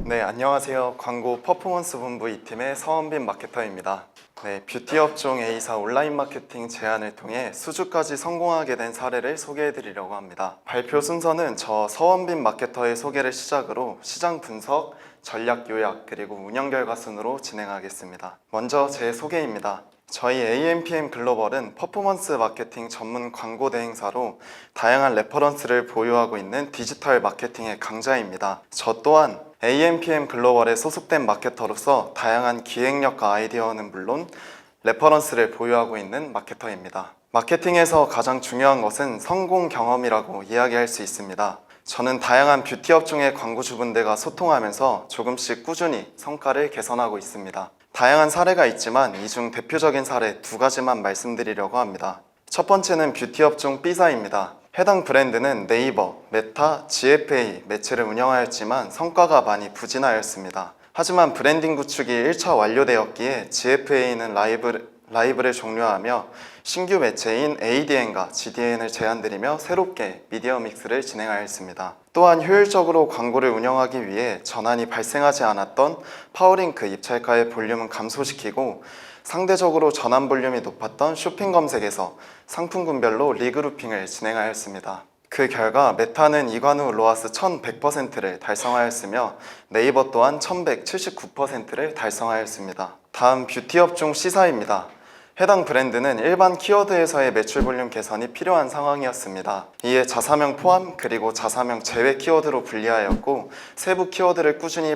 네, 안녕하세요. 광고 퍼포먼스 본부 2팀의 서원빈 마케터입니다. 네, 뷰티 업종 A사 온라인 마케팅 제안을 통해 수주까지 성공하게 된 사례를 소개해 드리려고 합니다. 발표 순서는 저 서원빈 마케터의 소개를 시작으로 시장 분석, 전략 요약, 그리고 운영 결과 순으로 진행하겠습니다. 먼저 제 소개입니다. 저희 AMPM 글로벌은 퍼포먼스 마케팅 전문 광고 대행사로 다양한 레퍼런스를 보유하고 있는 디지털 마케팅의 강자입니다. 저 또한 AMPM 글로벌에 소속된 마케터로서 다양한 기획력과 아이디어는 물론 레퍼런스를 보유하고 있는 마케터입니다. 마케팅에서 가장 중요한 것은 성공 경험이라고 이야기할 수 있습니다. 저는 다양한 뷰티 업종의 광고주분들과 소통하면서 조금씩 꾸준히 성과를 개선하고 있습니다. 다양한 사례가 있지만 이 중 대표적인 사례 두 가지만 말씀드리려고 합니다. 첫 번째는 뷰티 업종 B사입니다. 해당 브랜드는 네이버, 메타, GFA 매체를 운영하였지만 성과가 많이 부진하였습니다. 하지만 브랜딩 구축이 1차 완료되었기에 GFA는 라이브를 종료하며 신규 매체인 ADN과 GDN을 제안드리며 새롭게 미디어 믹스를 진행하였습니다. 또한 효율적으로 광고를 운영하기 위해 전환이 발생하지 않았던 파워링크 입찰가의 볼륨은 감소시키고 상대적으로 전환 볼륨이 높았던 쇼핑 검색에서 상품군별로 리그루핑을 진행하였습니다. 그 결과 메타는 이관우 로아스 1100%를 달성하였으며 네이버 또한 1179%를 달성하였습니다. 다음 뷰티 업종 C사입니다. 해당 브랜드는 일반 키워드에서의 매출 볼륨 개선이 필요한 상황이었습니다. 이에 자사명 포함 그리고 자사명 제외 키워드로 분리하였고 세부 키워드를 꾸준히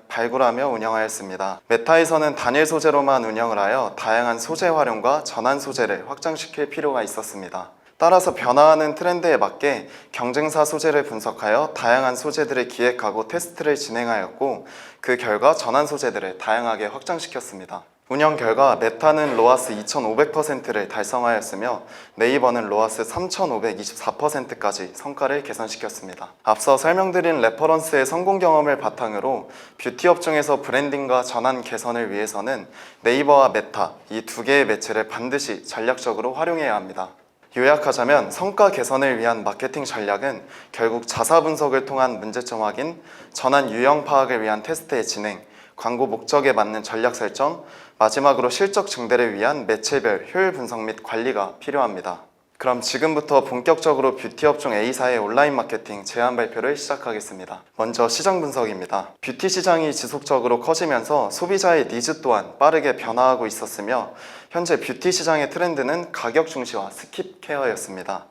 발굴하며 운영하였습니다. 메타에서는 단일 소재로만 운영을 하여 다양한 소재 활용과 전환 소재를 확장시킬 필요가 있었습니다. 따라서 변화하는 트렌드에 맞게 경쟁사 소재를 분석하여 다양한 소재들을 기획하고 테스트를 진행하였고 그 결과 전환 소재들을 다양하게 확장시켰습니다. 운영 결과 메타는 로아스 2500%를 달성하였으며 네이버는 로아스 3524%까지 성과를 개선시켰습니다. 앞서 설명드린 레퍼런스의 성공 경험을 바탕으로 뷰티 업종에서 브랜딩과 전환 개선을 위해서는 네이버와 메타 이 두 개의 매체를 반드시 전략적으로 활용해야 합니다. 요약하자면 성과 개선을 위한 마케팅 전략은 결국 자사 분석을 통한 문제점 확인, 전환 유형 파악을 위한 테스트의 진행, 광고 목적에 맞는 전략 설정, 마지막으로 실적 증대를 위한 매체별 효율 분석 및 관리가 필요합니다. 그럼 지금부터 본격적으로 뷰티 업종 A사의 온라인 마케팅 제안 발표를 시작하겠습니다. 먼저 시장 분석입니다. 뷰티 시장이 지속적으로 커지면서 소비자의 니즈 또한 빠르게 변화하고 있었으며 현재 뷰티 시장의 트렌드는 가격 중시와 스킵 케어였습니다.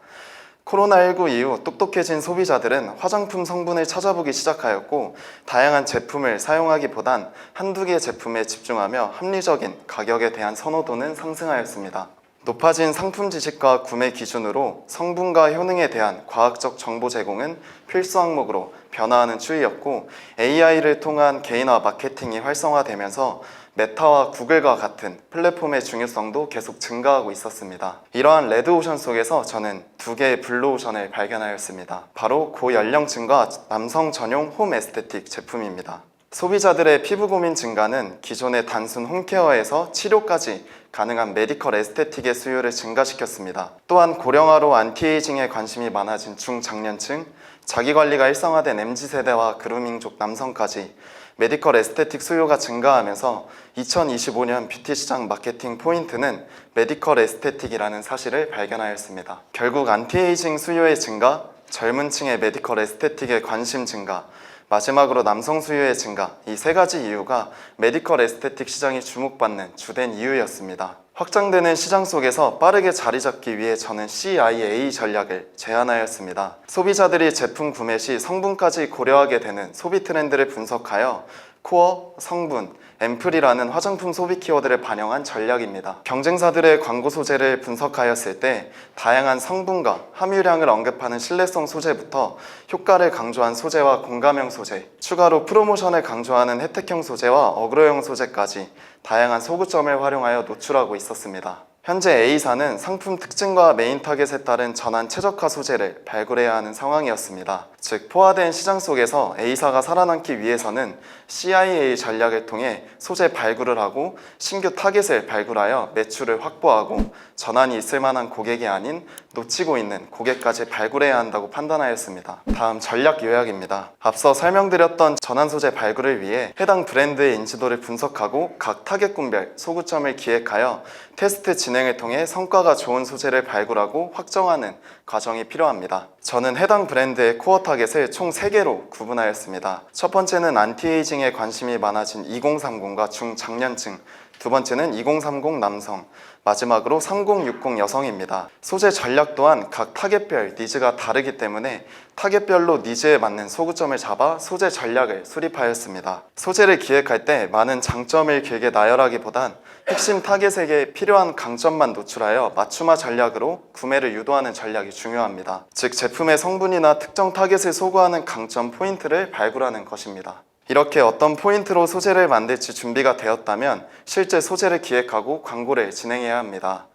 코로나19 이후 똑똑해진 소비자들은 화장품 성분을 찾아보기 시작하였고 다양한 제품을 사용하기보단 한두 개의 제품에 집중하며 합리적인 가격에 대한 선호도는 상승하였습니다. 높아진 상품 지식과 구매 기준으로 성분과 효능에 대한 과학적 정보 제공은 필수 항목으로 변화하는 추이였고 AI를 통한 개인화 마케팅이 활성화되면서 메타와 구글과 같은 플랫폼의 중요성도 계속 증가하고 있었습니다. 이러한 레드오션 속에서 저는 두 개의 블루오션을 발견하였습니다. 바로 고연령층과 남성 전용 홈 에스테틱 제품입니다. 소비자들의 피부 고민 증가는 기존의 단순 홈케어에서 치료까지 가능한 메디컬 에스테틱의 수요를 증가시켰습니다. 또한 고령화로 안티에이징에 관심이 많아진 중장년층, 자기관리가 일상화된 MZ세대와 그루밍족 남성까지 메디컬 에스테틱 수요가 증가하면서 2025년 뷰티 시장 마케팅 포인트는 메디컬 에스테틱이라는 사실을 발견하였습니다. 결국 안티에이징 수요의 증가, 젊은 층의 메디컬 에스테틱의 관심 증가, 마지막으로 남성 수요의 증가, 이 세 가지 이유가 메디컬 에스테틱 시장이 주목받는 주된 이유였습니다. 확장되는 시장 속에서 빠르게 자리 잡기 위해 저는 CIA 전략을 제안하였습니다. 소비자들이 제품 구매 시 성분까지 고려하게 되는 소비 트렌드를 분석하여 코어, 성분, 앰플이라는 화장품 소비 키워드를 반영한 전략입니다. 경쟁사들의 광고 소재를 분석하였을 때 다양한 성분과 함유량을 언급하는 신뢰성 소재부터 효과를 강조한 소재와 공감형 소재, 추가로 프로모션을 강조하는 혜택형 소재와 어그로형 소재까지 다양한 소구점을 활용하여 노출하고 있었습니다. 현재 A사는 상품 특징과 메인 타겟에 따른 전환 최적화 소재를 발굴해야 하는 상황이었습니다. 즉 포화된 시장 속에서 A사가 살아남기 위해서는 CIA 전략을 통해 소재 발굴을 하고 신규 타겟을 발굴하여 매출을 확보하고 전환이 있을 만한 고객이 아닌 놓치고 있는 고객까지 발굴해야 한다고 판단하였습니다. 다음 전략 요약입니다. 앞서 설명드렸던 전환 소재 발굴을 위해 해당 브랜드의 인지도를 분석하고 각 타겟군별 소구점을 기획하여 테스트 진행을 통해 성과가 좋은 소재를 발굴하고 확정하는 과정이 필요합니다. 저는 해당 브랜드의 코어 타겟을 총 3개로 구분하였습니다. 첫 번째는 안티에이징에 관심이 많아진 2030과 중장년층, 두 번째는 2030 남성, 마지막으로 3060 여성입니다. 소재 전략 또한 각 타겟별 니즈가 다르기 때문에 타겟별로 니즈에 맞는 소구점을 잡아 소재 전략을 수립하였습니다. 소재를 기획할 때 많은 장점을 길게 나열하기보단 핵심 타겟에게 필요한 강점만 노출하여 맞춤화 전략으로 구매를 유도하는 전략이 중요합니다. 즉 제품의 성분이나 특정 타겟을 소구하는 강점 포인트를 발굴하는 것입니다. 이렇게 어떤 포인트로 소재를 만들지 준비가 되었다면 실제 소재를 기획하고 광고를 진행해야 합니다.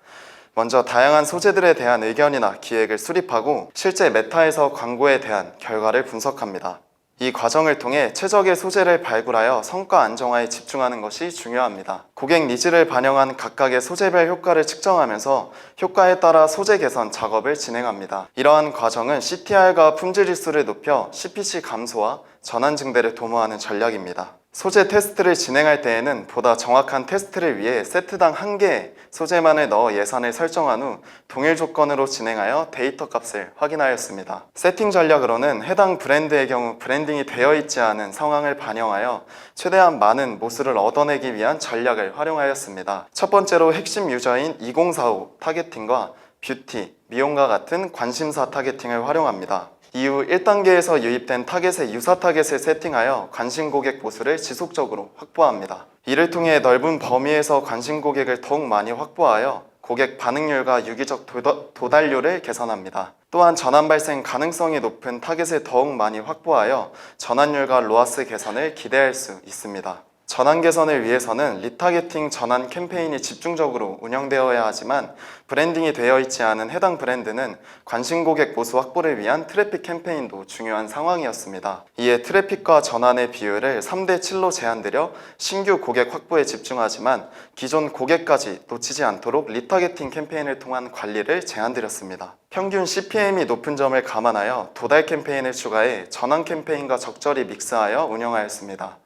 먼저 다양한 소재들에 대한 의견이나 기획을 수립하고 실제 메타에서 광고에 대한 결과를 분석합니다. 이 과정을 통해 최적의 소재를 발굴하여 성과 안정화에 집중하는 것이 중요합니다. 고객 니즈를 반영한 각각의 소재별 효과를 측정하면서 효과에 따라 소재 개선 작업을 진행합니다. 이러한 과정은 CTR과 품질지수를 높여 CPC 감소와 전환 증대를 도모하는 전략입니다. 소재 테스트를 진행할 때에는 보다 정확한 테스트를 위해 세트당 1개의 소재만을 넣어 예산을 설정한 후 동일 조건으로 진행하여 데이터 값을 확인하였습니다. 세팅 전략으로는 해당 브랜드의 경우 브랜딩이 되어 있지 않은 상황을 반영하여 최대한 많은 모수를 얻어내기 위한 전략을 활용하였습니다. 첫 번째로 핵심 유저인 2045 타겟팅과 뷰티, 미용과 같은 관심사 타겟팅을 활용합니다. 이후 1단계에서 유입된 타겟의 유사 타겟을 세팅하여 관심 고객 보수를 지속적으로 확보합니다. 이를 통해 넓은 범위에서 관심 고객을 더욱 많이 확보하여 고객 반응률과 유기적 도달률을 개선합니다. 또한 전환 발생 가능성이 높은 타겟을 더욱 많이 확보하여 전환율과 로아스 개선을 기대할 수 있습니다. 전환 개선을 위해서는 리타겟팅 전환 캠페인이 집중적으로 운영되어야 하지만 브랜딩이 되어 있지 않은 해당 브랜드는 관심 고객 보수 확보를 위한 트래픽 캠페인도 중요한 상황이었습니다. 이에 트래픽과 전환의 비율을 3대7로 제한드려 신규 고객 확보에 집중하지만 기존 고객까지 놓치지 않도록 리타겟팅 캠페인을 통한 관리를 제한드렸습니다. 평균 CPM이 높은 점을 감안하여 도달 캠페인을 추가해 전환 캠페인과 적절히 믹스하여 운영하였습니다.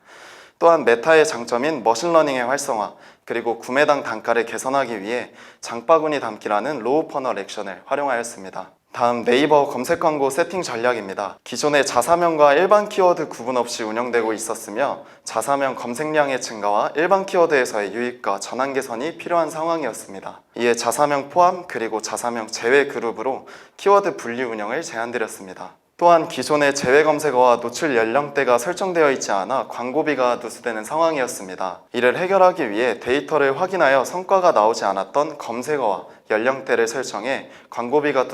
또한 메타의 장점인 머신러닝의 활성화, 그리고 구매당 단가를 개선하기 위해 장바구니 담기라는 로우 퍼널 액션을 활용하였습니다. 다음 네이버 검색 광고 세팅 전략입니다. 기존의 자사명과 일반 키워드 구분 없이 운영되고 있었으며 자사명 검색량의 증가와 일반 키워드에서의 유입과 전환 개선이 필요한 상황이었습니다. 이에 자사명 포함 그리고 자사명 제외 그룹으로 키워드 분리 운영을 제안드렸습니다. 또한 기존의 제외 검색어와 노출 연령대가 설정되어 있지 않아 광고비가 누수되는 상황이었습니다. 이를 해결하기 위해 데이터를 확인하여 성과가 나오지 않았던 검색어와 연령대를 설정해 광고비가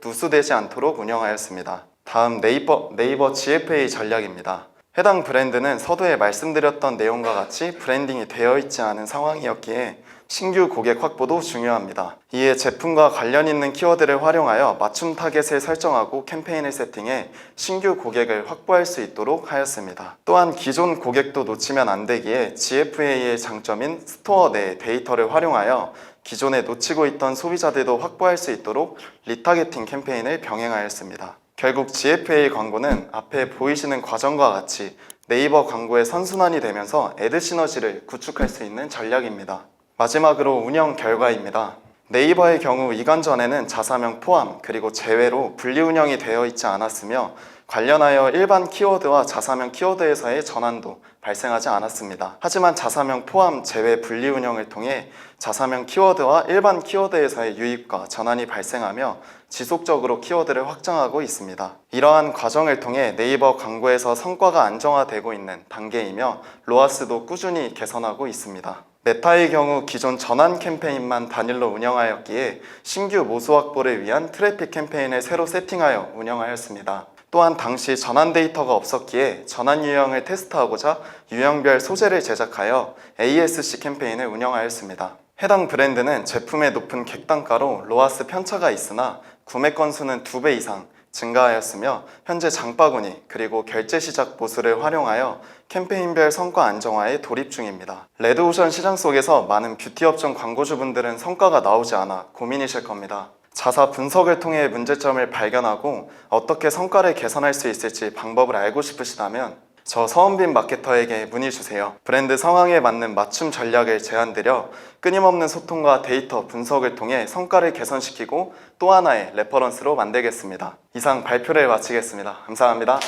누수되지 않도록 운영하였습니다. 다음 네이버 GFA 전략입니다. 해당 브랜드는 서두에 말씀드렸던 내용과 같이 브랜딩이 되어 있지 않은 상황이었기에 신규 고객 확보도 중요합니다. 이에 제품과 관련 있는 키워드를 활용하여 맞춤 타겟을 설정하고 캠페인을 세팅해 신규 고객을 확보할 수 있도록 하였습니다. 또한 기존 고객도 놓치면 안 되기에 GFA의 장점인 스토어 내 데이터를 활용하여 기존에 놓치고 있던 소비자들도 확보할 수 있도록 리타겟팅 캠페인을 병행하였습니다. 결국 GFA 광고는 앞에 보이시는 과정과 같이 네이버 광고의 선순환이 되면서 애드 시너지를 구축할 수 있는 전략입니다. 마지막으로 운영 결과입니다. 네이버의 경우 이관 전에는 자사명 포함 그리고 제외로 분리 운영이 되어 있지 않았으며 관련하여 일반 키워드와 자사명 키워드에서의 전환도 발생하지 않았습니다. 하지만 자사명 포함 제외 분리 운영을 통해 자사명 키워드와 일반 키워드에서의 유입과 전환이 발생하며 지속적으로 키워드를 확장하고 있습니다. 이러한 과정을 통해 네이버 광고에서 성과가 안정화되고 있는 단계이며 로아스도 꾸준히 개선하고 있습니다. 메타의 경우 기존 전환 캠페인만 단일로 운영하였기에 신규 모수 확보를 위한 트래픽 캠페인을 새로 세팅하여 운영하였습니다. 또한 당시 전환 데이터가 없었기에 전환 유형을 테스트하고자 유형별 소재를 제작하여 ASC 캠페인을 운영하였습니다. 해당 브랜드는 제품의 높은 객단가로 로아스 편차가 있으나 구매 건수는 2배 이상 증가하였으며 현재 장바구니 그리고 결제 시작 보수를 활용하여 캠페인별 성과 안정화에 돌입 중입니다. 레드오션 시장 속에서 많은 뷰티 업종 광고주분들은 성과가 나오지 않아 고민이실 겁니다. 자사 분석을 통해 문제점을 발견하고 어떻게 성과를 개선할 수 있을지 방법을 알고 싶으시다면 저 서은빈 마케터에게 문의주세요. 브랜드 상황에 맞는 맞춤 전략을 제안드려 끊임없는 소통과 데이터 분석을 통해 성과를 개선시키고 또 하나의 레퍼런스로 만들겠습니다. 이상 발표를 마치겠습니다. 감사합니다.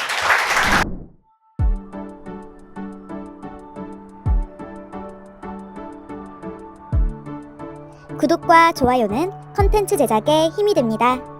구독과 좋아요는 컨텐츠 제작에 힘이 됩니다.